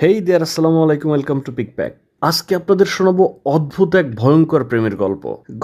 হেই দেয়ার, আসসালামু আলাইকুম, welcome to পিকপ্যাক। আজকে আপনাদের শোনাবো অদ্ভুত এক ভয়ঙ্কর প্রেমের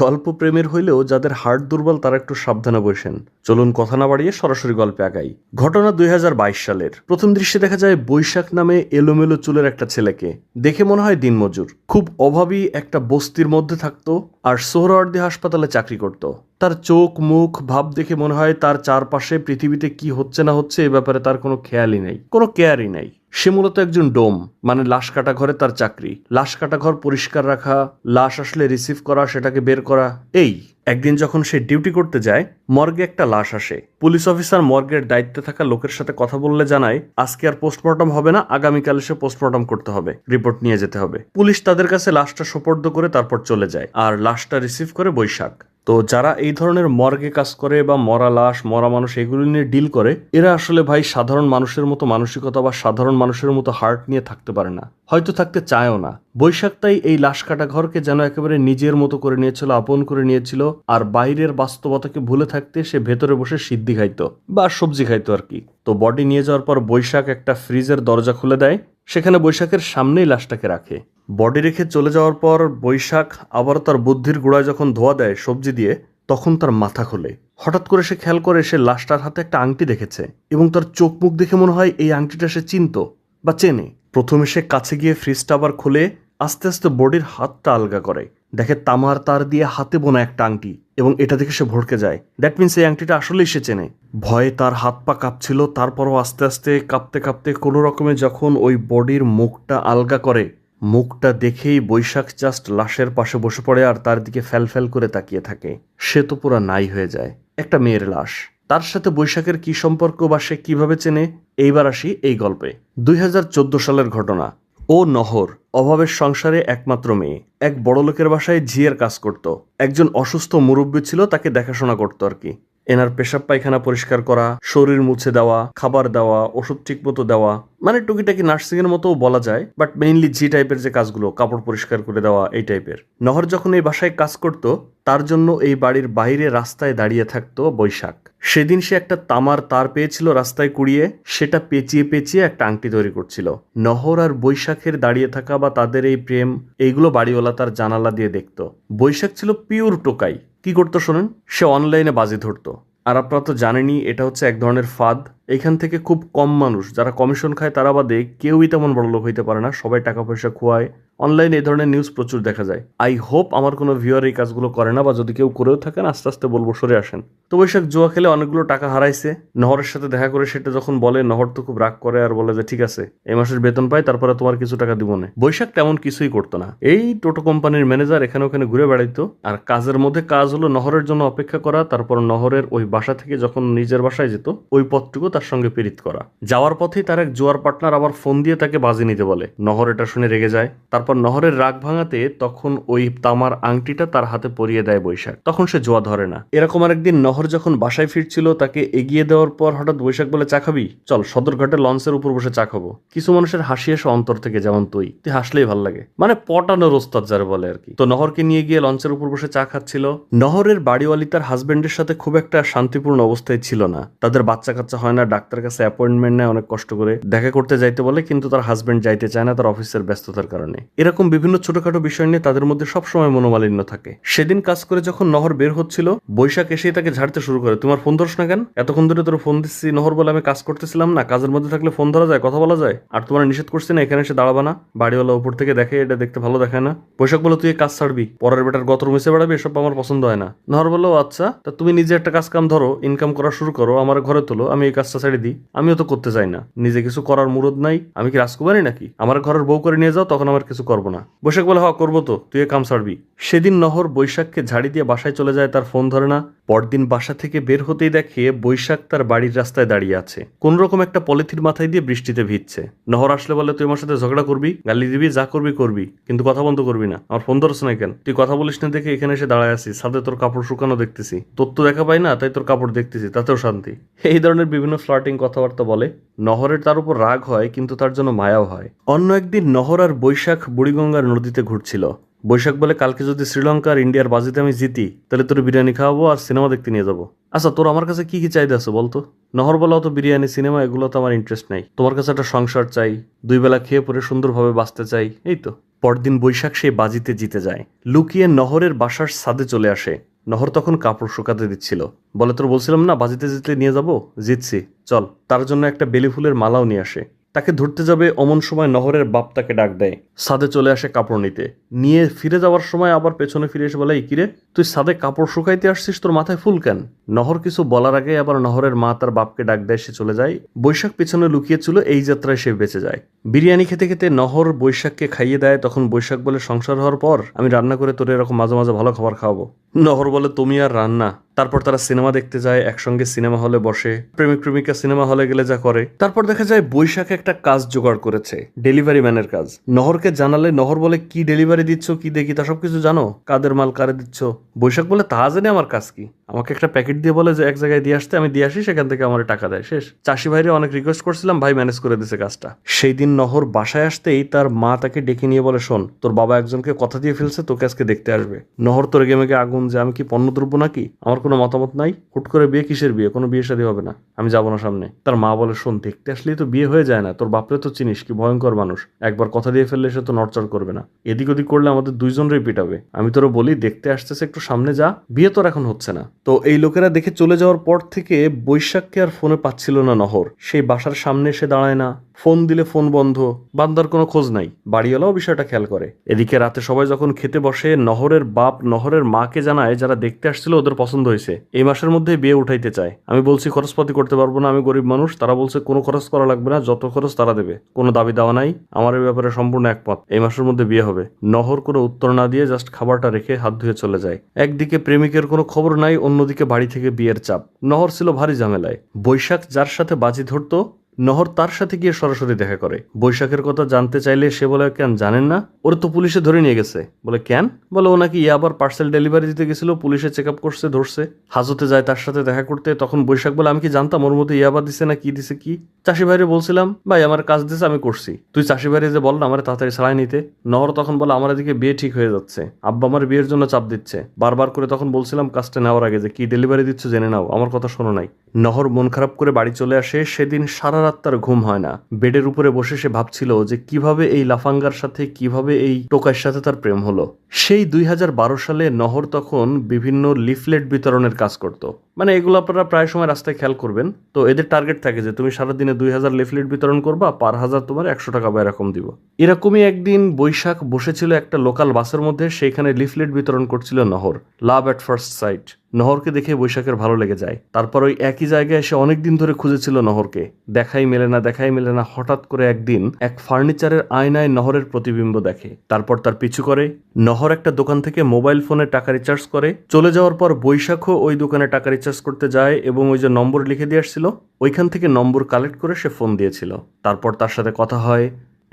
গল্প প্রেমের হইলেও যাদের হার্ট দুর্বল তারা একটু সাবধানে বসেন। চলুন কথা না বাড়িয়ে সরাসরি গল্পে আগাই। ঘটনা 2022 সালের। প্রথম দৃশ্যে দেখা যায় বৈশাখ নামে এলোমেলো চুলের একটা ছেলেকে। দেখে মনে হয় দিনমজুর, খুব অভাবী একটা বস্তির মধ্যে থাকতো আর সোহরাওয়ার্দী হাসপাতালে চাকরি করত। তার চোখ মুখ ভাব দেখে মনে হয় তার চারপাশে পৃথিবীতে কি হচ্ছে না হচ্ছে এ ব্যাপারে তার কোনো খেয়ালই নেই, কোনো কেয়ারই নাই। সে মূলত একজন ডোম, মানে লাশ কাটা ঘরে তার চাকরি। লাশ কাটা ঘর পরিষ্কার রাখা, লাশ আসলে রিসিভ করা, সেটাকে বের করা। এই একদিন যখন সে ডিউটি করতে যায়, মর্গে একটা লাশ আসে। পুলিশ অফিসার মর্গের দায়িত্বে থাকা লোকের সাথে কথা বললে জানায় আজকে আর পোস্টমর্টম হবে না, আগামীকাল এসে পোস্টমর্টম করতে হবে, রিপোর্ট নিয়ে যেতে হবে। পুলিশ তাদের কাছে লাশটা সোপর্দ করে তারপর চলে যায়, আর লাশটা রিসিভ করে বৈশাখ। তো যারা এই ধরনের মর্গে কাজ করে বা মরা লাশ মরা মানুষ এগুলো নিয়ে ডিল করে, এরা আসলে ভাই সাধারণ মানুষের মতো মানসিকতা বা সাধারণ মানুষের মতো হার্ট নিয়ে থাকতে পারে না, হয়তো থাকতে চায়ও না। বৈশাখ তাই এই লাশ কাটা ঘরকে যেন একেবারে নিজের মতো করে নিয়েছিল, আপন করে নিয়েছিল। আর বাইরের বাস্তবতাকে ভুলে থাকতে সে ভেতরে বসে সিদ্ধি খাইতো বা সবজি খাইতো আর কি। তো বডি নিয়ে যাওয়ার পর বৈশাখ একটা ফ্রিজের দরজা খুলে দেয়, সেখানে বৈশাখের সামনেই লাশটাকে রাখে। বডি রেখে চলে যাওয়ার পর বৈশাখ আবার তার বুদ্ধির গোড়ায় যখন ধোয়া দেয় সবজি দিয়ে, তখন তার মাথা খোলে। হঠাৎ করে সে খেয়াল করে সে লাশটার হাতে একটা আংটি দেখেছে, এবং তার চোখ মুখ দেখে মনে হয় এই আংটিটা সে চিনতো বা চেনে। প্রথমে সে কাছে গিয়ে ফ্রিজটা আবার খুলে আস্তে আস্তে বডির হাতটা আলগা করে, দেখে তামার তার দিয়ে হাতে বোনা একটা আংটি, এবং এটা দেখে সে ভড়কে যায়। দ্যাট মিনস এই আংটিটা আসলেই সে চেনে। ভয়ে তার হাত পা কাঁপছিল, তারপরও আস্তে আস্তে কাঁপতে কাঁপতে কোনো রকমে যখন ওই বডির মুখটা আলগা করে, মুখটা দেখেই বৈশাখ জাস্ট লাশের পাশে বসে পড়ে আর তার দিকে ফ্যাল করে তাকিয়ে থাকে। সে তো পুরা নাই হয়ে যায়, একটা মেয়ের লাশ। তার সাথে বৈশাখের কি সম্পর্ক বা সে কিভাবে চেনে, এইবার আসি এই গল্পে। 2014 সালের ঘটনা। ও নহর, অভাবের সংসারে একমাত্র মেয়ে, এক বড়লোকের বাসায় ঝিয়ের কাজ করত। একজন অসুস্থ মুরব্বী ছিল, তাকে দেখাশোনা করতো আর কি। এনার পেশাব পায়খানা পরিষ্কার করা, শরীর মুছে দেওয়া, খাবার দেওয়া, ওষুধ ঠিক মতো দেওয়া, মানে টুকিটাকি নার্সিং এর মতো বলা যায়, বাট মেইনলি জি টাইপের যে কাজগুলো, কাপড় পরিষ্কার করে দেওয়া, এই টাইপের। নহর যখন এই বাসায় কাজ করত, তার জন্য এই বাড়ির বাইরে রাস্তায় দাঁড়িয়ে থাকতো বৈশাখ। সেদিন সে একটা তামার তার পেয়েছিল রাস্তায় কুড়িয়ে, সেটা পেঁচিয়ে পেঁচিয়ে একটা আংটি তৈরি করছিল। নহর আর বৈশাখের দাঁড়িয়ে থাকা বা তাদের এই প্রেম, এইগুলো বাড়িওয়ালা তার জানালা দিয়ে দেখতো। বৈশাখ ছিল পিওর টোকাই। কি করতো শোনেন, সে অনলাইনে বাজি ধরতো। আর আপনারা তো জানেনই এটা হচ্ছে এক ধরনের ফাঁদ। এইখান থেকে খুব কম মানুষ যারা কমিশন খায় তারা বাদে কেউই তেমন বড় লোক হইতে পারে না, সবাই টাকা পয়সা খোয়ায়। অনলাইনে এই ধরনের নিউজ প্রচুর দেখা যায়। আই হোপ আমার কোনো ভিউয়ার এই কাজগুলো করে না, বা যদি কেউ করেও থাকেন আস্তে আস্তে বলবো সরে আসেন। তো বৈশাখ জুয়া খেলে অনেকগুলো টাকা হারাইছে। নহরের সাথে দেখা করে সেটা যখন বলে, নহর তো খুব রাগ করে আর বলে যে ঠিক আছে, এই মাসের বেতন পাই, তারপরে তোমার কিছু টাকা দিব না। বৈশাখ তেমন কিছুই করতো না, এই টোটো কোম্পানির ম্যানেজার এখানে ওখানে ঘুরে বেড়াইতো। আর কাজের মধ্যে কাজ হলো নহরের জন্য অপেক্ষা করা, তারপর নহরের ওই বাসা থেকে যখন নিজের বাসায় যেত ওই পথটুকু তার সঙ্গে পীড়িত করা। যাওয়ার পথেই তার এক জুয়ার পার্টনার আবার ফোন দিয়ে তাকে বাজি নিতে বলে। নহর এটা শুনে রেগে যায়। তারপর নহরের রাগ ভাঙাতে তখন ওই তামার আংটিটা তার হাতে পরিয়ে দেয় বৈশাখ। তখন সে জুয়া ধরে না। এরকম আরেকদিন নহর যখন বাসায় ফিরছিল, তাকে এগিয়ে দেওয়ার পর হঠাৎ বৈশাখ বলে, চা খাবি? চল সদরঘাটে লঞ্চের উপর বসে চা খাবো। কিছু মানুষের হাসি আসে অন্তর থেকে, যেমন তুই হাসলেই ভাল লাগে, মানে পটানোর ওস্তাদ যারা বলে আর কি। তো নহরকে নিয়ে গিয়ে লঞ্চের উপর বসে চা খাচ্ছিল। নহরের বাড়িওয়ালি তার হাজবেন্ডের সাথে খুব একটা শান্তিপূর্ণ অবস্থায় ছিল না। তাদের বাচ্চা কাচ্চা হয় না, ডাক্তার কাছে অ্যাপয়েন্টমেন্ট নেয় অনেক কষ্ট করে, দেখা করতে যাইতে বলে, কিন্তু তার হাজবেন্ড যাইতে চায় না তার অফিসের ব্যস্ততার কারণে। এরকম বিভিন্ন ছোটখাটো বিষয় নিয়ে তাদের মধ্যে সবসময় মনোমালিন্য থাকে। সেদিন কাজ করে যখন নহর বের হচ্ছিল, বৈশাখ এসেই তাকে ঝাড়তে শুরু করে, তোমার ফোন ধরস না কেন? এতক্ষণ ধরে তোর ফোন দিচ্ছি। নহর বলে, আমি কাজ করতেছিলাম না, কাজের মধ্যে থাকলে ফোন ধরা যায়, কথা বলা যায়, আর তোমার নিষেধ করছি না এখানে এসে দাঁড়াবা না? বাড়িওয়ালা উপর থেকে দেখে, এটা দেখতে ভালো দেখায় না। বৈশাখ বলে, তুই কাজ ছাড়বি, পরের বেটার গতর মিশে বেড়াবি, এসব আমার পছন্দ হয় না। নহর বললো, আচ্ছা তা তুমি নিজে একটা কাজ কাম ধরো, ইনকাম করা শুরু করো, আমার ঘরে তোলো, আমি এই কাজটা ছেড়ে দিই। আমিও তো করতে চাই না, নিজে কিছু করার মুরদ নাই, আমি কি রাজকুমারী নাকি? আমার ঘরের বউ করে নিয়ে যাও, তখন আমার কিছু করবো না। বৈশাখ বলে, হ্যাঁ করবো তো, তুই কাম ছাড়বি। সেদিন নহর বৈশাখকে ঝাড়ি দিয়ে বাসায় চলে যায়, তার ফোন ধরে না। পরদিন বাসা থেকে বের হতেই দেখে বৈশাখ তার বাড়ির রাস্তায় দাঁড়িয়ে আছে, কোন রকম একটা পলিথিন মাথায় দিয়ে বৃষ্টিতে ভিজছে। নহর আসলে বলে, তুই আমার সাথে ঝগড়া করবি, গালি দিবি, যা করবি করবি, কিন্তু কথা বন্ধ করবি না। আমার ফোন ধরছ না কেন? তুই কথা বলিস না দেখে এখানে এসে দাঁড়ায় আছিস, সাথে তোর কাপড় শুকানো দেখতেছি, তোর তো দেখা পাই না, তাই তোর কাপড় দেখতেছি, তাতেও শান্তি। এই ধরনের বিভিন্ন ফ্লার্টিং কথাবার্তা বলে। নহরের তার উপর রাগ হয়, কিন্তু তার জন্য মায়াও হয়। অন্য একদিন নহর আর বৈশাখ বুড়িগঙ্গার নদীতে ঘুরছিল। বৈশাখ বলে কালকে যদি শ্রীলঙ্কা আর ইন্ডিয়ার বাজিতে আমি জিতি তাহলে তোর বিরিয়ানি খাওয়াবো আর সিনেমা দেখতে নিয়ে যাবো। আচ্ছা তোর আমার কাছে কি কি চাইতে আছে বলতো? নহর বলা তো বিরিয়ানি সিনেমা এগুলো তো আমার ইন্টারেস্ট নাই, তোমার কাছে একটা সংসার চাই, 2 বেলা খেয়ে পরে সুন্দরভাবে বাঁচতে চাই, এই তো। পরদিন বৈশাখ সেই বাজিতে জিতে যায়, লুকিয়ে নহরের বাসার ছাদে চলে আসে। নহর তখন কাপড় শুকাতে দিচ্ছিল, বলে তোর বলছিলাম না বাজিতে জিতলে নিয়ে যাবো, জিতছি চল। তার জন্য একটা বেলি ফুলের মালাও নিয়ে আসে। তাকে ধরতে যাবে অমন সময় নহরের বাপ তাকে ডাক দেয়, ছাদে চলে আসে কাপড় নিতে। নিয়ে ফিরে যাওয়ার সময় আবার পেছনে ফিরে এসে বলে, এই কিরে তুই ছাদে কাপড় শুকাইতে আসছিস, তোর মাথায় ফুল কেন? নহর কিছু বলার আগে আবার নহরের মা তার বাপকে ডাক দেয়, সে চলে যায়। বৈশাখ পেছনে লুকিয়েছিল, এই যাত্রায় সে বেঁচে যায়। বিরিয়ানি খেতে খেতে নহর বৈশাখকে খাইয়ে দেয়। তখন বৈশাখ বলে, সংসার হওয়ার পর আমি রান্না করে তোর এরকম মাঝে মাঝে ভালো খাবার খাওয়াবো। নহর বলে, তুমি আর রান্না। তারপর তারা সিনেমা দেখতে যায়, একসঙ্গে সিনেমা হলে বসে। প্রেমিক প্রেমিকা সিনেমা হলে গেলে যা করে। তারপর দেখা যায় বৈশাখ একটা কাজ জোগাড় করেছে, ডেলিভারি ম্যানের কাজ। নহরকে জানালে নহর বলে, কি ডেলিভারি দিচ্ছ, কি দেখি তা সবকিছু জানো, কাদের মাল কারে দিচ্ছ? বৈশাখ বলে, তা জেনে আমার কাজ কি? আমাকে একটা প্যাকেট দিয়ে বলে যে এক জায়গায় দিয়ে আসতে, আমি দিয়ে আসি, সেখান থেকে আমার টাকা দেয়, শেষ। চাষি ভাইরে অনেক রিকোয়েস্ট করছিলাম, ভাই ম্যানেজ করে দিছে কাজটা। সেই দিন নহর বাসায় আসতেই তার মা তাকে ডেকে নিয়ে বলে, শোন তোর বাবা একজনকে কথা দিয়ে ফেলছে, তোকে আজকে দেখতে আসবে। নহর তো রেগে মেগে আগুন, যে আমি কি পণ্যদ্রব্য নাকি, আমার কোনো মতামত নাই, হুট করে বিয়ে কিসের বিয়ে, কোনো বিয়ে শাদী হবে না, আমি যাবো না সামনে। তার মা বলে, শোন দেখতে আসলেই তো বিয়ে হয়ে যায় না, তোর বাপরে তো চিনিস কি ভয়ঙ্কর মানুষ, একবার কথা দিয়ে ফেললে সে তো নড়চড় করবে না, এদিক ওদিক করলে আমাদের দুইজনেরই পিটাবে। আমি তোর বলি দেখতে আসতেছে, একটু সামনে যা, বিয়ে তোর এখন হচ্ছে না। তো এই লোকেরা দেখে চলে যাওয়ার পর থেকে বৈশাখকে আর ফোনে পাচ্ছিল না নহর। সেই বাসার সামনে এসে দাঁড়ায় না, ফোন দিলে ফোন বন্ধ, বান্দার কোনো খোঁজ নাই। বাড়িওয়ালাও বিষয়টা খেয়াল করে। এদিকে রাতে সবাই যখন খেতে বসে, নহরের বাপ নহরের মাকে জানায় যারা দেখতে আসছিল ওদের পছন্দ হয়েছে, এই মাসের মধ্যে বিয়ে উঠাইতে চায়। আমি বলছি খরচপাতি করতে পারবো না, আমি গরিব মানুষ। তারা বলছে কোনো খরচ করা লাগবে না, যত খরচ তারা দেবে, কোনো দাবি দেওয়া নাই, আমার এই ব্যাপারে সম্পূর্ণ একমত, এই মাসের মধ্যে বিয়ে হবে। নহর কোনো উত্তর না দিয়ে জাস্ট খাবারটা রেখে হাত ধুয়ে চলে যায়। একদিকে প্রেমিকের কোনো খবর নাই, অন্যদিকে বাড়ি থেকে বিয়ের চাপ। নহর ছিল ভারী ঝামেলায়। বৈশাখ যার সাথে বাজি ধরতো, নহর তার সাথে গিয়ে সরাসরি দেখা করে। বৈশাখের কথা জানতে চাইলে সে বলে, কেন জানেন না, ওরা তো পুলিশে ধরে নিয়ে গেছে। বলে কেন? বলে ও নাকি আবার পার্সেল ডেলিভারি দিতে গেছিল, পুলিশে চেক আপ করছে, ধরছে। হাজতে যায় তার সাথে দেখা করতে। তখন বৈশাখ বলে, আমি কি জানতাম ওর মধ্যে ইয়াবা দিছে না কি দিছে কি? চাষি ভাইরে বলছিলাম, ভাই আমার কাজ দিছে আমি করছি, তুই চাষি ভাইরে যে বল না আমার তাড়াতাড়ি ছাড়াই নিতে। নহর তখন বলে, আমার এদিকে বিয়ে ঠিক হয়ে যাচ্ছে, আব্বা আমার বিয়ের জন্য চাপ দিচ্ছে বারবার করে। তখন বলছিলাম কাজটা নেওয়ার আগে যে কি ডেলিভারি দিচ্ছ জেনে নাও, আমার কথা শোনো নাই। নহর মন খারাপ করে বাড়ি চলে আসে। সেদিন সারা রাত তার ঘুম হয় না। বেডের উপরে বসে সে ভাবছিল যে কিভাবে এই লাফাঙ্গার সাথে, কিভাবে এই টোকাইয়ের সাথে তার প্রেম হলো। সেই 2012 সালে নহর তখন বিভিন্ন লিফলেট বিতরণের কাজ করত। মানে এগুলো আপনারা প্রায় সময় রাস্তায় খেয়াল করবেন। তো এদের টার্গেট থাকে যে তুমি সারাদিনে 2000 লিফলেট বিতরণ করবা, পার হাজার তোমার 100 টাকা বা এরকম দিব। এরকমই একদিন বৈশাখ বসেছিল একটা লোকাল বাসের মধ্যে, সেইখানে লিফলেট বিতরণ করছিল নহর। লাভ এট ফার্স্ট সাইট। নহরকে দেখে বৈশাখের ভালো লেগে যায়। তারপর ওই একই জায়গায় এসে অনেকদিন ধরে খুঁজেছিল নহরকে, দেখাই মেলে না, দেখাই মেলে না। হঠাৎ করে একদিন এক ফার্নিচারের আয়নায় নহরের প্রতিবিম্ব দেখে। তারপর তার পিছু করে। নহর একটা দোকান থেকে মোবাইল ফোনে টাকা রিচার্জ করে। চলে যাওয়ার পর বৈশাখও ওই দোকানে টাকা রিচার্জ করতে যায় এবং ওই যে নম্বর লিখে দিয়ে আসছিল ওইখান থেকে নম্বর কালেক্ট করে সে ফোন দিয়েছিল। তারপর তার সাথে কথা হয়,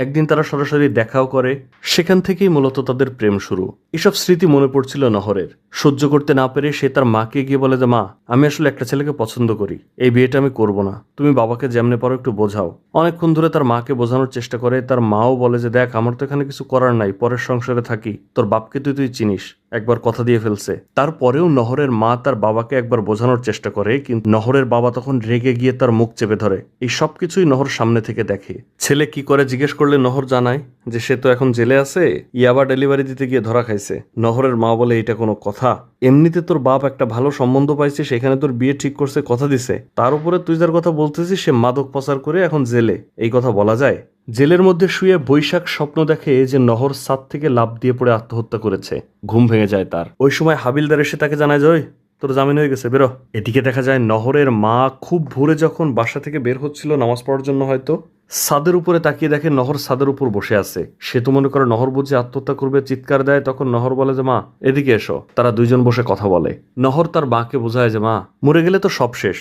একদিন তারা সরাসরি দেখাও করে। সেখান থেকেই মূলত তাদের প্রেম শুরু। এসব স্মৃতি মনে পড়ছিল নহরের। সহ্য করতে না পেরে সে তার মাকে গিয়ে বলে যে, মা আমি আসলে একটা ছেলেকে পছন্দ করি, এই বিয়েটা আমি করব না, তুমি বাবাকে যেমনে পারো একটু বোঝাও। অনেকক্ষণ ধরে তার মাকে বোঝানোর চেষ্টা করে। তার মাও বলে যে, দেখ আমার তো এখানে কিছু করার নাই, পরের সংসারে থাকি, তোর বাপকে তুই চিনিস, একবার কথা দিয়ে ফেলছে। তারপরেও নহরের মা তার বাবাকে একবার বোঝানোর চেষ্টা করে, কিন্তু নহরের বাবা তখন রেগে গিয়ে তার মুখ চেপে ধরে। এই সব কিছুই নহর সামনে থেকে দেখে। ছেলে কি করে জিজ্ঞেস করলে নহর জানায় যে সে তো এখন জেলে আছে, ইয়াবা ডেলিভারি দিতে গিয়ে ধরা খাইছে। নহরের মা বলে, এটা কোনো কথা? এমনিতে তোর বাপ একটা ভালো সম্বন্ধ পাইছে, সেখানে তোর বিয়ে ঠিক করছে, কথা দিছে, তার উপরে তুই যার কথা বলতেছিস সে মাদক পাচার করে এখন জেলে, এই কথা বলা যায়? জেলের মধ্যে শুয়ে বৈশাখ স্বপ্ন দেখে যে নহর ছাদ থেকে লাফ দিয়ে পড়ে আত্মহত্যা করেছে। ঘুম ভেঙে যায় তার। ওই সময় হাবিলদার এসে তাকে জানায় যে, তোর জামিন হয়ে গেছে, বেরো। এদিকে দেখা যায় নহরের মা খুব ভোরে যখন বাসা থেকে বের হচ্ছিল নামাজ পড়ার জন্য, হয়তো ছাদের উপরে তাকিয়ে দেখে নহর ছাদের উপর বসে আছে। সে তো মনে করে নহর বুঝে আত্মহত্যা করবে, চিৎকার দেয়। তখন নহর বলে যে, মা এদিকে এসো। তারা দুইজন বসে কথা বলে। নহর তার মাকে বোঝায় যে, মা মরে গেলে তো সব শেষ,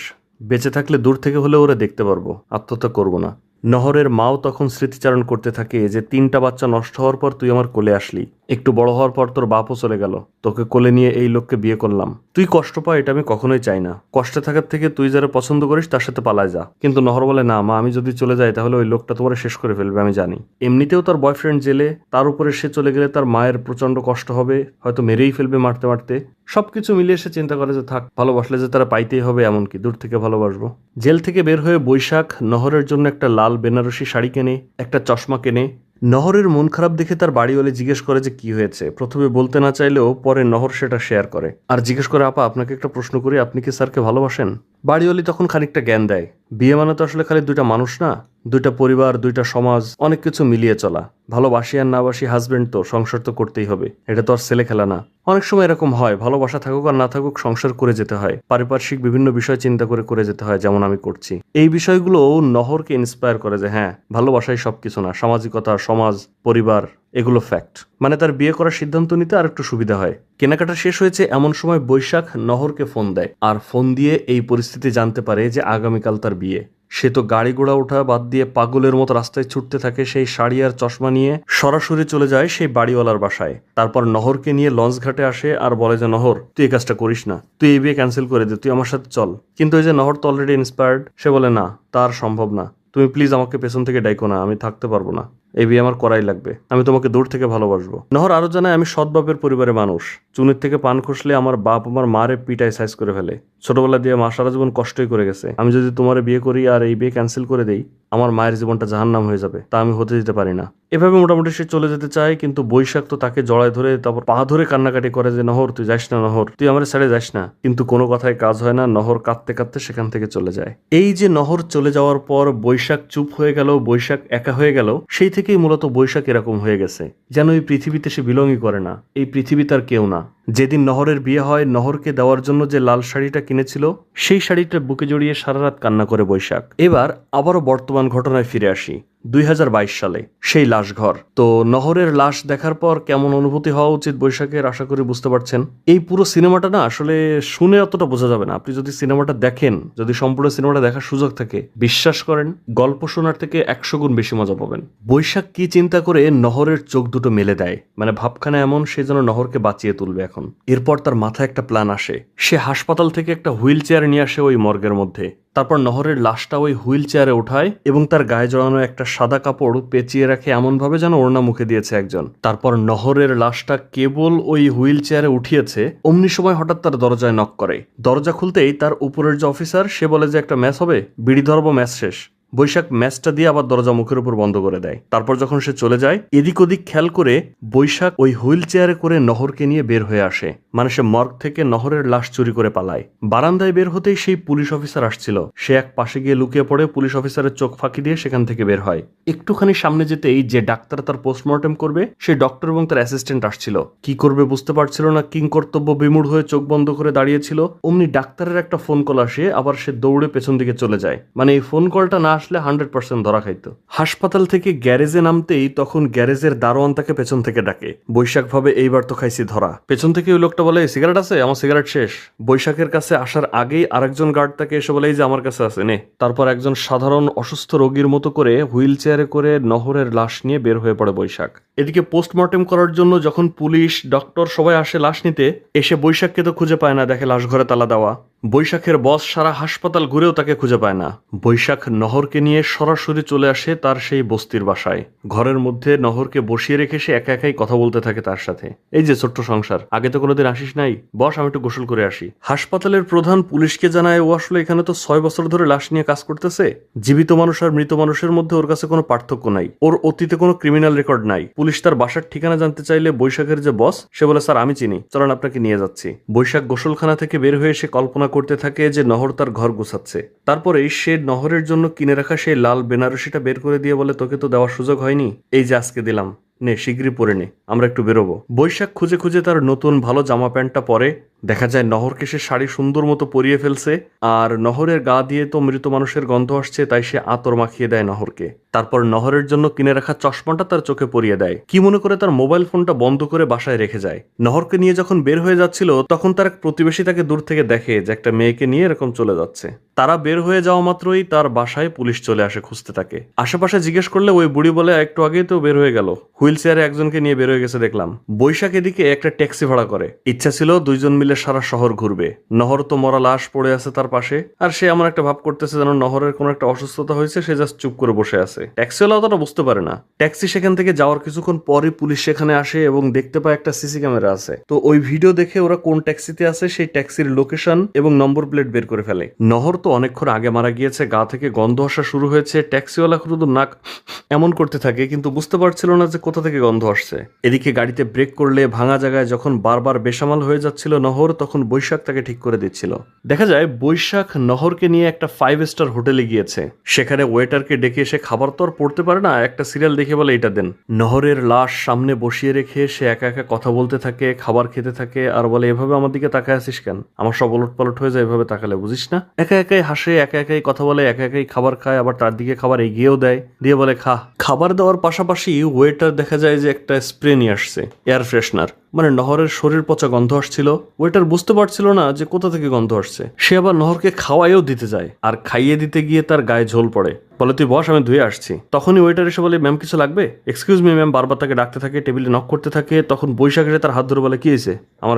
বেঁচে থাকলে দূর থেকে হলে ওরা দেখতে পারবো, আত্মহত্যা করবো না। নহরের মাও তখন স্মৃতিচারণ করতে থাকে যে 3টা বাচ্চা নষ্ট হওয়ার পর তুই আমার কোলে আসলি, একটু বড় হওয়ার পর তোর বাপও চলে গেল, তোকে কোলে নিয়ে এই লোককে বিয়ে করলাম। তুই কষ্ট পা, এটা আমি কখনোই চাই না। কষ্টে থাকার থেকে তুই যারা পছন্দ করিস তার সাথে পালায় যা। কিন্তু নহর বলে, না মা, আমি যদি চলে যাই তাহলে ওই লোকটা তোমার শেষ করে ফেলবে, আমি জানি। এমনিতেও তার বয়ফ্রেন্ড জেলে, তার উপরে সে চলে গেলে তার মায়ের প্রচন্ড কষ্ট হবে, হয়তো মেরেই ফেলবে মারতে মারতে। সবকিছু মিলিয়ে সে চিন্তা করে যে থাক, ভালোবাসলে যে তারা পাইতেই হবে এমনকি, দূর থেকে ভালোবাসবো। জেল থেকে বের হয়ে বৈশাখ নহরের জন্য একটা লাল বেনারসি শাড়ি কেনে, একটা চশমা কেনে। নহরের মন খারাপ দেখে তার বাড়িওয়ালি জিজ্ঞেস করে যে কি হয়েছে। প্রথমে বলতে না চাইলেও পরে নহর সেটা শেয়ার করে আর জিজ্ঞেস করে, আপা আপনাকে একটা প্রশ্ন করি, আপনি কি স্যারকে ভালোবাসেন? বাড়িওয়ালি তখন খানিকটা জ্ঞান দেয়, বিয়ে মানে তো আসলে খালি দুইটা মানুষ না, দুইটা পরিবার, দুইটা সমাজ, অনেক কিছু মিলিয়ে চলা। ভালোবাসি আর না বাসি হাজবেন্ড তো, সংসার তো করতেই হবে, এটা তো আর ছেলে খেলা না। অনেক সময় এরকম হয়, ভালোবাসা থাকুক আর না থাকুক সংসার করে যেতে হয়, পারিপার্শ্বিক বিভিন্ন বিষয় চিন্তা করে করে যেতে হয়, যেমন আমি করছি। এই বিষয়গুলো নহরকে ইন্সপায়ার করে যে হ্যাঁ, ভালোবাসাই সবকিছু না, সামাজিকতা, সমাজ, পরিবার, এগুলো ফ্যাক্ট। মানে তার বিয়ে করার সিদ্ধান্ত নিতে আর একটু সুবিধা হয়। কেনাকাটা শেষ হয়েছে এমন সময় বৈশাখ নহরকে ফোন দেয় আর ফোন দিয়ে এই পরিস্থিতি জানতে পারে যে আগামীকাল তার বিয়ে। সে তো গাড়ি ঘোড়া ওঠা বাদ দিয়ে পাগলের মতো রাস্তায় ছুটতে থাকে, সেই শাড়ি আর চশমা নিয়ে সরাসরি চলে যায় সেই বাড়িওয়ালার বাসায়। তারপর নহরকে নিয়ে লঞ্চ ঘাটে আসে আর বলে যে নহর, তুই এই কাজটা করিস না, তুই এই বিয়ে ক্যান্সেল করে দে, তুই আমার সাথে চল। কিন্তু ওই যে নহর তো অলরেডি ইন্সপায়ার্ড, সে বলে না, তার সম্ভব না, তুমি প্লিজ আমাকে পেছন থেকে ডাইকো না, আমি থাকতে পারবো না, এই বিয়ে আমার করাই লাগবে, আমি তোমাকে দূর থেকে ভালোবাসবো। নহর আরো জানায়, আমি সৎ বাপের পরিবারের মানুষ, চুনের থেকে পান খসলে আমার বাপ আমার মারে পিটায় সাইজ করে ফেলে, ছোটবেলা দিয়ে মা সারা জীবন কষ্টই করে গেছে, আমি যদি তোমার বিয়ে করি আর এই বিয়ে ক্যান্সেল করে দেই, আমার মায়ের জীবনটা জাহান্নাম হয়ে যাবে, তা আমি হতে দিতে পারি না। এভাবে মোটামুটি সে চলে যেতে চায়, কিন্তু বৈশাখ তো তাকে জড়ায় ধরে তারপর পা ধরে কান্নাকাটি করে যে নহর তুই যাস না, নহর তুই আমার ছেড়ে যাস না। কিন্তু কোনো কথায় কাজ হয় না, নহর কাঁদতে কাঁদতে সেখান থেকে চলে যায়। এই যে নহর চলে যাওয়ার পর বৈশাখ চুপ হয়ে গেল, বৈশাখ একা হয়ে গেল, সেই থেকেই মূলত বৈশাখ এরকম হয়ে গেছে, যেন এই পৃথিবীতে সে বিলংই করে না, এই পৃথিবী তার কেউ না। যেদিন নহরের বিয়ে হয়, নহরকে দেওয়ার জন্য যে লাল শাড়িটা কিনেছিল সেই শাড়িটা বুকে জড়িয়ে সারা রাত কান্না করে বৈশাখ। এবার আবারও বর্তমান ঘটনায় ফিরে আসি, 2022 সালে সেই লাশঘর। তো নহরের লাশ দেখার পর কেমন অনুভূতি হওয়া উচিত বৈশাখের, আশা করি বুঝতে পারছেন। এই পুরো সিনেমাটা না আসলে শুনে অতটা বোঝা যাবে না, আপনি যদি সিনেমাটা দেখেন, যদি সম্পূর্ণ সিনেমাটা দেখার সুযোগ থাকে, বিশ্বাস করেন গল্প শোনার থেকে 100 গুণ বেশি মজা পাবেন। বৈশাখ কি চিন্তা করে নহরের চোখ দুটো মেলে দেয়, মানে ভাবখানা এমন সে যেন নহরকে বাঁচিয়ে তুলবে এখন। এরপর তার মাথায় একটা প্ল্যান আসে, সে হাসপাতাল থেকে একটা হুইল চেয়ার নিয়ে আসে ওই মর্গের মধ্যে। তারপর নহরের লাশটা ওই হুইল চেয়ারে ওঠায় এবং তার গায়ে জড়ানো একটা সাদা কাপড় পেঁচিয়ে রাখে এমনভাবে যেন ওড়না মুখে দিয়েছে একজন। তারপর নহরের লাশটা কেবল ওই হুইল চেয়ারে উঠিয়েছে, অমনি সময় হঠাৎ তার দরজায় নক করে। দরজা খুলতেই তার উপরের যে অফিসার, সে বলে যে একটা ম্যাচ হবে, বিড়ি ধরবো, ম্যাচ শেষ। বৈশাখ ম্যাচটা দিয়ে আবার দরজা মুখের উপর বন্ধ করে দেয়। তারপর যখন সে চলে যায়, এদিক ওদিক খেয়াল করে বৈশাখ ওই হুইল চেয়ারে করে নহরকে নিয়ে বের হয়ে আসে, মানে সে মর্গ থেকে নহরের লাশ চুরি করে পালায়। বারান্দায় বের হতেই সেই পুলিশ অফিসার আসছিল, সে এক পাশে গিয়ে লুকিয়ে পড়ে, পুলিশ অফিসারের চোখ ফাঁকি দিয়ে সেখান থেকে বের হয়। একটুখানি সামনে যেতেই যে ডাক্তার তার পোস্টমর্টেম করবে, সেই ডক্টর এবং তার অ্যাসিস্ট্যান্ট আসছিল। কি করবে বুঝতে পারছিল না, কিং কর্তব্য বিমূঢ় হয়ে চোখ বন্ধ করে দাঁড়িয়েছিল। অমনি ডাক্তারের একটা ফোন কল আসে, আবার সে দৌড়ে পেছন দিকে চলে যায়, মানে এই ফোন কলটা না আসলে 100% ধরা খাইতো। হাসপাতাল থেকে গ্যারেজে নামতেই তখন গ্যারেজের দারোয়ান তাকে পেছন থেকে ডাকে। বৈশাখ ভাবে এইবার তো খাইছি ধরা। পেছন থেকে ওই লোকটা বলে, সিগারেট আছে? আমার সিগারেট শেষ। বৈশাখের কাছে আসার আগেই আরেকজন গার্ড তাকে এসে বলে, এই যে আমার কাছে আছে, নে। তারপর একজন সাধারণ অসুস্থ রোগীর মতো করে হুইল চেয়ারে করে নহরের লাশ নিয়ে বের হয়ে পড়ে বৈশাখ। এদিকে পোস্টমর্টেম করার জন্য যখন পুলিশ, ডক্টর সবাই আসে লাশ নিতে, এসে বৈশাখকে তো খুঁজে পায় না, দেখে লাশ ঘরে তালা দেওয়া। বৈশাখের বস সারা হাসপাতাল ঘুরেও তাকে খুঁজে পায় না। বৈশাখ নহরকে নিয়ে সরাসরি চলে আসে তার সেই বস্তির বাসায়। ঘরের মধ্যে নহরকে বসিয়ে রেখে সে একা একাই কথা বলতে থাকে তার সাথে। এই যে ছোট্ট সংসার, আগে তো কোনোদিন আসিস নাই, বস আমি একটু গোসল করে আসি। হাসপাতালের প্রধান পুলিশকে জানায়, ও আসলে এখানে তো 6 বছর ধরে লাশ নিয়ে কাজ করতেছে, জীবিত মানুষ আর মৃত মানুষের মধ্যে ওর কাছে কোনো পার্থক্য নাই, ওর অতীতে কোনো ক্রিমিনাল রেকর্ড নাই। পুলিশ তার বাসার ঠিকানা জানতে চাইলে বৈশাখের যে বস, সে বলে, স্যার আমি চিনি, চলেন আপনাকে নিয়ে যাচ্ছি। বৈশাখ গোসলখানা থেকে বের হয়ে সে কল্পনা করতে থাকে যে নহর তার ঘর গুছাচ্ছে। তারপরেই সে নহরের জন্য কিনে রাখা সেই লাল বেনারসিটা বের করে দিয়ে বলে, তোকে তো দেওয়ার সুযোগ হয়নি, এই যে আজকে দিলাম, নে শীঘ্রই পরে নে, আমরা একটু বেরোবো। বৈশাখ খুঁজে খুঁজে তার নতুন ভালো জামা প্যান্টটা পরে দেখা যায় নহরকে সে শাড়ি সুন্দর মতো পরিয়ে ফেলছে, আর নহরের গা দিয়ে তো মৃত মানুষের গন্ধ আসছে, তাই সে আতর মাখিয়ে দেয় নহরকে। তারপর নহরের জন্য কিনে রাখা চশমাটা তার চোখে পরিয়ে দেয়। কি মনে করে তার মোবাইল ফোনটা বন্ধ করে বাসায় রেখে যায়। নহরকে নিয়ে যখন বের হয়ে যাচ্ছিল তখন তার এক প্রতিবেশী তাকে দূর থেকে দেখে যে একটা মেয়েকে নিয়ে এরকম চলে যাচ্ছে। তারা বের হয়ে যাওয়া মাত্রই তার বাসায় পুলিশ চলে আসে খুঁজতে থাকে। আশেপাশে জিজ্ঞেস করলে ওই বুড়ি বলে একটু আগেই তো বের হয়ে গেল, হুইল চেয়ারে একজনকে নিয়ে বের হয়ে গেছে দেখলাম। বৈশাখ এদিকে একটা ট্যাক্সি ভাড়া করে। ইচ্ছা ছিল দুইজন মিলে সারা শহর ঘুরবে। নহর তো মরা লাশ পড়ে আছে তার পাশে, আর সে এমন একটা ভাব করতেছে যেন নহরের কোনো একটা অসুস্থতা হয়েছে, সে জাস্ট চুপ করে বসে আছে। ট্যাক্সিওয়ালা অতটা বুঝতে পারে না। ট্যাক্সি সেখান থেকে যাওয়ার কিছুক্ষণ পরে পুলিশ সেখানে আসে এবং দেখতে পায় একটা সিসি ক্যামেরা আছে। তো ওই ভিডিও দেখে ওরা কোন ট্যাক্সিতে আছে সেই ট্যাক্সির লোকেশন এবং নম্বর প্লেট বের করে ফেলে। নহর তো অনেকক্ষণ আগে মারা গিয়েছে, গা থেকে গন্ধ আসা শুরু হয়েছে। ট্যাক্সিওয়ালা শুধু নাক এমন করতে থাকে, কিন্তু বুঝতে পারছিল না যে কোথা থেকে গন্ধ আসছে। এদিকে গাড়িতে ব্রেক করলে ভাঙা জায়গায় যখন বারবার বেসামাল হয়ে যাচ্ছিল নহর, তখন বৈশাখ তাকে ঠিক করে দিচ্ছিল। দেখা যায় বৈশাখ নহরকে নিয়ে একটা 5 স্টার হোটেলে গিয়েছে। সেখানে ওয়েটারকে ডেকে এসে খাবার তো আর পড়তে পারে না, একটা সিরিয়াল দেখে বলে এটা দেন। নহরের লাশ সামনে বসিয়ে রেখে সে একা একা কথা বলতে থাকে, খাবার খেতে থাকে, আর বলে এভাবে আমার দিকে তাকায় আছিস কেন? আমার সব ওলট পালট হয়ে যায় এভাবে তাকালে, বুঝিস না? একা একাই হাসে, একা একাই কথা বলে, একা একাই খাবার খায়, আবার তার দিকে খাবার এগিয়েও দেয়, দিয়ে বলে খা। খাবার দেওয়ার পাশাপাশি ওয়েটার দেখা যায় যে একটা স্প্রে নিয়ে আসছে, এয়ার ফ্রেশনার। মানে নহরের শরীর পচা গন্ধ আসছিল। ওয়েটার বুঝতে পারছিল না যে কোথা থেকে গন্ধ আসছে। সে আবার নহরকে খাওয়াইও দিতে যায়, আর খাইয়ে দিতে গিয়ে তার গায়ে ঝোল পড়ে। বলে তুই বস, আমি ধুয়ে আসছি। তখনই ওয়েটার এসে বলে ম্যাম কিছু লাগবে? এক্সকিউজ মি ম্যাম বারবার তাকে ডাকতে থাকে, টেবিলে নক করতে থাকে। তখন বৈশাখ এসে তার হাত ধরে বলে কি হয়েছে আমার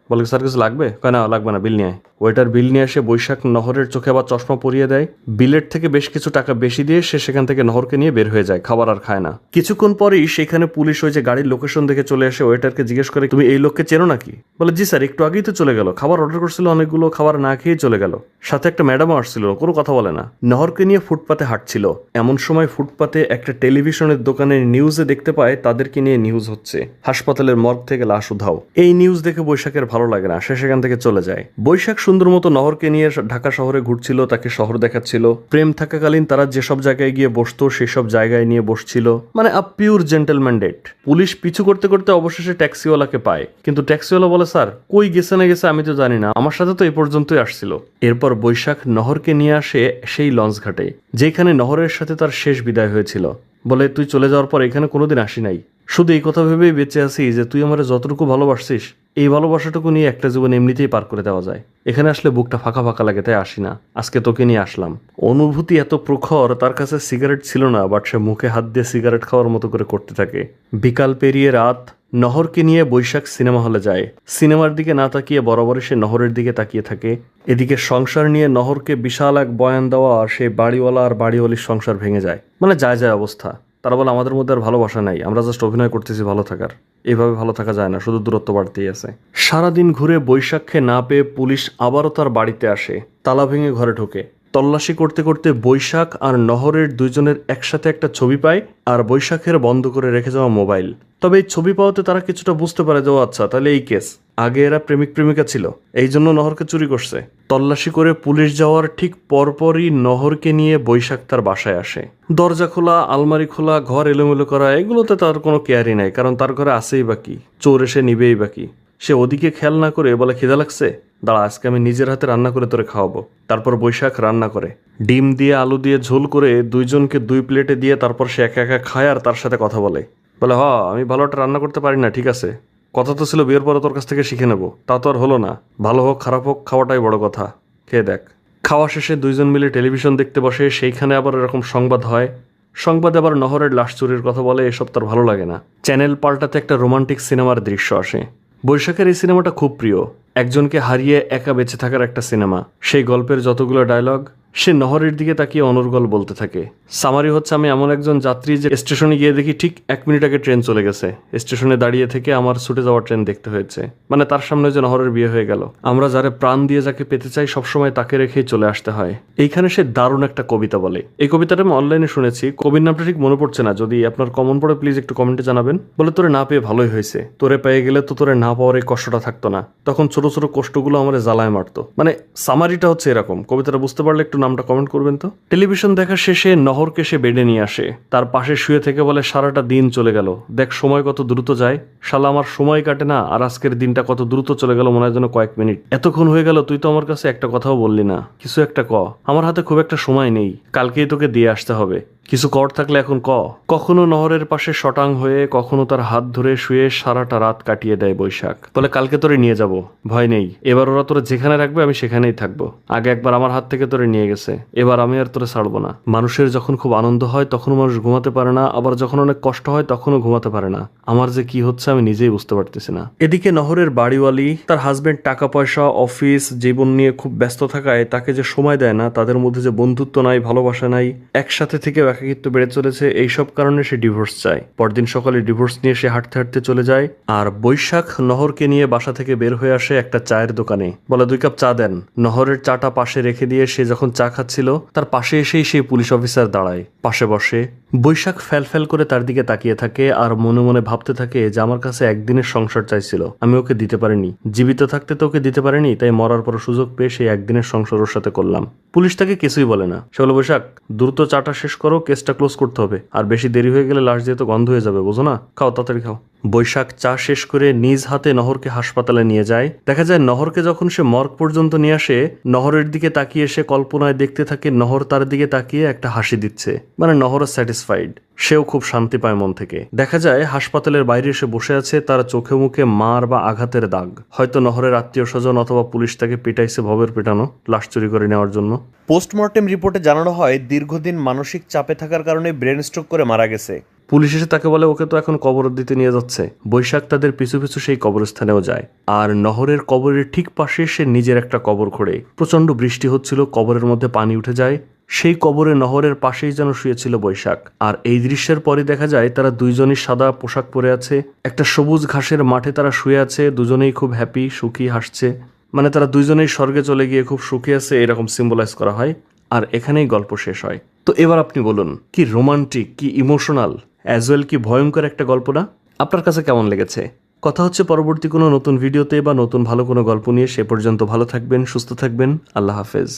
বলে স্যার কিছু লাগবে? কয় না লাগবে না, বিল নিয়ে আয়। ওয়েটার বিল নিয়ে এসে বৈশাখ নহরের চোখে আবার চশমা পরিয়ে দেয়। বিলের থেকে বেশ কিছু টাকা বেশি দিয়ে সে সেখান থেকে নহরকে নিয়ে বের হয়ে যায়, খাবার আর খায় না। কিছুক্ষণ পরেই সেখানে পুলিশ ওই যে গাড়ির লোকেশন দেখে চলে আসে। ওয়েটারকে জিজ্ঞেস করে তুমি এই লোককে চেনো নাকি? বলে জি স্যার, একটু আগেই তো চলে গেল, খাবার অর্ডার করছিল অনেকগুলো, খাবার না খেয়ে চলে গেল। সাথে একটা ম্যাডামও আসছিল, কোনো কথা বলে না। নহরকে নিয়ে ফুটপাতে হাঁটছিল। এমন সময় ফুটপাতে একটা টেলিভিশনের দোকানের নিউজে দেখতে পায় তাদেরকে নিয়ে নিউজ হচ্ছে, হাসপাতালের মর্গ থেকে লাশ উধাও। এই নিউজ দেখে বৈশাখের ভালো লাগে না, সে সেখান থেকে চলে যায়। বৈশাখ সুন্দর মতো নহরকে নিয়ে ঢাকা শহরে ঘুরছিল, তাকে শহর দেখাচ্ছিল। প্রেম থাকাকালীন তারা যেসব জায়গায় গিয়ে বসতো সেসব জায়গায় নিয়ে বসছিল, মানে a pure gentleman date. Police পিছু করতে করতে অবশেষে ট্যাক্সিওয়ালাকে পায়, কিন্তু ট্যাক্সিওয়ালা বলে স্যার কই গেছে না গেছে আমি তো জানি না, আমার সাথে তো এই পর্যন্তই আসছিল। এরপর বৈশাখ নহরকে নিয়ে আসে সেই লঞ্চ ঘাটে, যেখানে নহরের সাথে তার শেষ বিদায় হয়েছিল। বলে তুই চলে যাওয়ার পর এখানে কোনোদিন আসি নাই, শুধু এই কথা ভেবেই বেঁচে আছি যে তুই আমার যতটুকু ভালোবাসছিস, এই ভালোবাসাটুকু নিয়ে একটা জীবন এমনিতেই পার করে দেওয়া যায়। এখানে আসলে বুকটা ফাঁকা ফাঁকা লাগে, তাই আসি না। আজকে তোকে নিয়ে আসলাম। অনুভূতি এত প্রখর, তার কাছে সিগারেট ছিল না, বাট সে মুখে হাত দিয়ে সিগারেট খাওয়ার মতো করে করতে থাকে। বিকাল পেরিয়ে রাত। নহরকে নিয়ে বৈশাখ সিনেমা হলে যায়। সিনেমার দিকে না তাকিয়ে বরাবরই সে নহরের দিকে তাকিয়ে থাকে। এদিকে সংসার নিয়ে নহরকে বিশাল এক বয়ান দেওয়া, আর সেই বাড়িওয়ালা আর বাড়িওয়ালির সংসার ভেঙে যায়, মানে যায় যায় অবস্থা। তারা বলে আমাদের মধ্যে আর ভালোবাসা নাই, আমরা জাস্ট অভিনয় করতেছি ভালো থাকার। এইভাবে ভালো থাকা যায় না, শুধু দূরত্ব বাড়তেই আছে। সারাদিন ঘুরে বৈশাখকে না পেয়ে পুলিশ আবারও তার বাড়িতে আসে, তালা ভেঙে ঘরে ঢোকে। তল্লাশি করতে করতে বৈশাখ আর নহরের দুইজনের একসাথে একটা ছবি পায়, আর বৈশাখের বন্ধ করে রেখে যাওয়া মোবাইল। তবে এই ছবি পাওয়াতে তারা কিছুটা বুঝতে পারে যে আচ্ছা তাহলে এই কেস, আগে এরা প্রেমিক প্রেমিকা ছিল, এই জন্য নহরকে চুরি করছে। তল্লাশি করে পুলিশ যাওয়ার ঠিক পরপরই নহরকে নিয়ে বৈশাখ তার বাসায় আসে। দরজা খোলা, আলমারি খোলা, ঘর এলোমেলো করা, এগুলোতে তার কোনো কেয়ারই নাই, কারণ তার ঘরে আসেই বাকি, চোর এসে নিবেই বাকি। সে ওদিকে খেয়াল না করে বলে খিদা লাগছে, দাঁড়া আজকে আমি নিজের হাতে রান্না করে তোরে খাওয়াবো। তারপর বৈশাখ রান্না করে, ডিম দিয়ে আলু দিয়ে ঝোল করে দুইজনকে 2 প্লেটে দিয়ে তারপর সে একা একা খায় আর তার সাথে কথা বলে। বলে আমি ভালো একটা রান্না করতে পারি না, ঠিক আছে, কথা তো ছিল বিয়ের পরে তোর কাছ থেকে শিখে নেবো, তা তো আর হলো না। ভালো হোক খারাপ হোক, খাওয়াটাই বড় কথা, খেয়ে দেখ। খাওয়া শেষে দুইজন মিলে টেলিভিশন দেখতে বসে। সেইখানে আবার এরকম সংবাদ হয়। সংবাদে আবার নহরের লাশ চুরির কথা বলে, এসব তার ভালো লাগে না। চ্যানেল পাল্টাতে একটা রোমান্টিক সিনেমার দৃশ্য আসে। বৈশাখের এই সিনেমাটা খুব প্রিয়, একজনকে হারিয়ে একা বেঁচে থাকার একটা সিনেমা। সেই গল্পের যতগুলো ডায়লগ, সে নহরের দিকে তাকিয়ে অনর্গল বলতে থাকে। সামারি হচ্ছে, আমি এমন একজন যাত্রী যে স্টেশনে গিয়ে দেখি ঠিক 1 মিনিট আগে ট্রেন চলে গেছে, স্টেশনে দাঁড়িয়ে থেকে আমার ছুটে যাওয়ার ট্রেন দেখতে হয়েছে। মানে তার সামনে যে নহরের বিয়ে হয়ে গেল, আমরা যারা প্রাণ দিয়ে যাকে পেতে চাই সবসময় তাকে রেখেই চলে আসতে হয়। এইখানে সে দারুণ একটা কবিতা বলে। এই কবিতাটা আমি অনলাইনে শুনেছি, কবির নামটা ঠিক মনে পড়ছে না, যদি আপনার কমন পড়ে প্লিজ একটু কমেন্টে জানাবেন। বলে তোরে না পেয়ে ভালোই হয়েছে, তোরে পেয়ে গেলে তো তোরে না পাওয়ার এই কষ্টটা থাকতো না, তখন ছোট ছোট কষ্টগুলো আমার জ্বালায় মারতো। মানে সামারিটা হচ্ছে এরকম, কবিতাটা বুঝতে পারলে একটু নামটা কমেন্ট করবেন তো। টেলিভিশন দেখা শেষে নহরকে সে বেডে নিয়ে আসে, তার পাশে শুয়ে থেকে বলে সারাটা দিন চলে গেল, দেখ সময় কত দ্রুত যায়, শালা আমার সময় কাটে না, আর আজকের দিনটা কত দ্রুত চলে গেল মনে হয় যেন কয়েক মিনিট। এতক্ষণ হয়ে গেল তুই তো আমার কাছে একটা কথাও বললি না, কিছু একটা ক। আমার হাতে খুব একটা সময় নেই, কালকেই তোকে দিয়ে আসতে হবে, কিছু কর থাকলে এখন ক। কখনো নহরের পাশে শটাং হয়ে, কখনো তার হাত ধরে শুয়ে সারাটা রাত কাটিয়ে দেয় বৈশাখ। বলে কালকে তোরে নিয়ে যাব, ভয় নেই, এবার ওরা তোরে যেখানে রাখবে আমি সেখানেই থাকবো, আগে একবার আমার হাত থেকে তোরে নিয়ে গেছে, এবার আমি আর তোরে ছাড়বো না। মানুষের যখন খুব আনন্দ হয় তখন মানুষ ঘুমাতে পারে না, আবার যখন অনেক কষ্ট হয় তখনও ঘুমাতে পারে না। আমার যে কি হচ্ছে আমি নিজেই বুঝতে পারতেছি না। এদিকে নহরের বাড়িওয়ালি, তার হাজবেন্ড টাকা পয়সা, অফিস, জীবন নিয়ে খুব ব্যস্ত থাকায় তাকে যে সময় দেয় না, তাদের মধ্যে যে বন্ধুত্ব নাই, ভালোবাসা নাই, একসাথে থেকে একাকিত্ব বেড়ে চলেছে, এইসব কারণে সে ডিভোর্স চায়। পরদিন সকালে ডিভোর্স নিয়ে সে হাঁটতে হাঁটতে চলে যায়, আর বৈশাখ নহরকে নিয়ে বাসা থেকে বের হয়ে আসে একটা চায়ের দোকানে। বলে 2 কাপ চা দেন। নহরের চাটা পাশে রেখে দিয়ে সে যখন চা খাচ্ছিল, তার পাশে এসেই সেই পুলিশ অফিসার দাঁড়ায় পাশে বসে। বৈশাখ ফ্যাল করে তার দিকে তাকিয়ে থাকে আর মনে মনে ভাবতে থাকে যে আমার কাছে একদিনের সংসার চাইছিল, আমি ওকে দিতে পারিনি, জীবিত থাকতে তো ওকে দিতে পারিনি, তাই মরার পর সুযোগ পেয়ে সেই একদিনের সংসার ওর সাথে করলাম। পুলিশ তাকে কিছুই বলে না, সে বলে বৈশাখ দ্রুত চাটা শেষ করো, কেসটা ক্লোজ করতে হবে, আর বেশি দেরি হয়ে গেলে লাশ দিয়ে তো গন্ধ হয়ে যাবে, বোঝো না, খাও তাড়াতাড়ি খাও। বৈশাখ চা শেষ করে নিজ হাতে নহরকে হাসপাতালে নিয়ে যায়। দেখা যায় নহরকে যখন সে মর্গ পর্যন্ত নিয়ে আসে, নহরের দিকে তাকিয়ে সে কল্পনায় দেখতে থাকে নহর তার দিকে তাকিয়ে একটা হাসি দিচ্ছে, মানে নহরও স্যাটিসফাইড, সেও খুব শান্তি পায় মন থেকে। দেখা যায় হাসপাতালের বাইরে এসে বসে আছে, তার চোখে মুখে মার বা আঘাতের দাগ, হয়তো নহরের আত্মীয় স্বজন অথবা পুলিশ তাকে পিটাইছে ভবের পেটানো, লাশ চুরি করে নেওয়ার জন্য। পোস্টমর্টেম রিপোর্টে জানানো হয় দীর্ঘদিন মানসিক চাপে থাকার কারণে ব্রেন স্ট্রোক করে মারা গেছে। পুলিশ এসে তাকে বলে ওকে তো এখন কবর দিতে নিয়ে যাচ্ছে। বৈশাখ তাদের পিছু পিছু সেই কবরস্থানেও যায়, আর নহরের কবরের ঠিক পাশে সে নিজের একটা কবর খোঁড়ে। প্রচন্ড বৃষ্টি হচ্ছিল, কবরের মধ্যে পানি উঠে যায়, সেই কবরে নহরের পাশেই যেন শুয়েছিল বৈশাখ। আর এই দৃশ্যের পরে দেখা যায় তারা দুইজনই সাদা পোশাক পরে আছে, একটা সবুজ ঘাসের মাঠে তারা শুয়ে আছে, দুজনেই খুব হ্যাপি, সুখী, হাসছে, মানে তারা দুইজনেই স্বর্গে চলে গিয়ে খুব সুখী আছে, এরকম সিম্বলাইজ করা হয়। আর এখানেই গল্প শেষ হয়। তো এবার আপনি বলুন, কি রোমান্টিক, কি ইমোশনাল, অ্যাজ ওয়েল কি ভয়ঙ্কর একটা গল্প না? আপনার কাছে কেমন লেগেছে? কথা হচ্ছে পরবর্তী কোনো নতুন ভিডিওতে বা নতুন ভালো কোনো গল্প নিয়ে। সে পর্যন্ত ভালো থাকবেন, সুস্থ থাকবেন, আল্লাহ হাফেজ।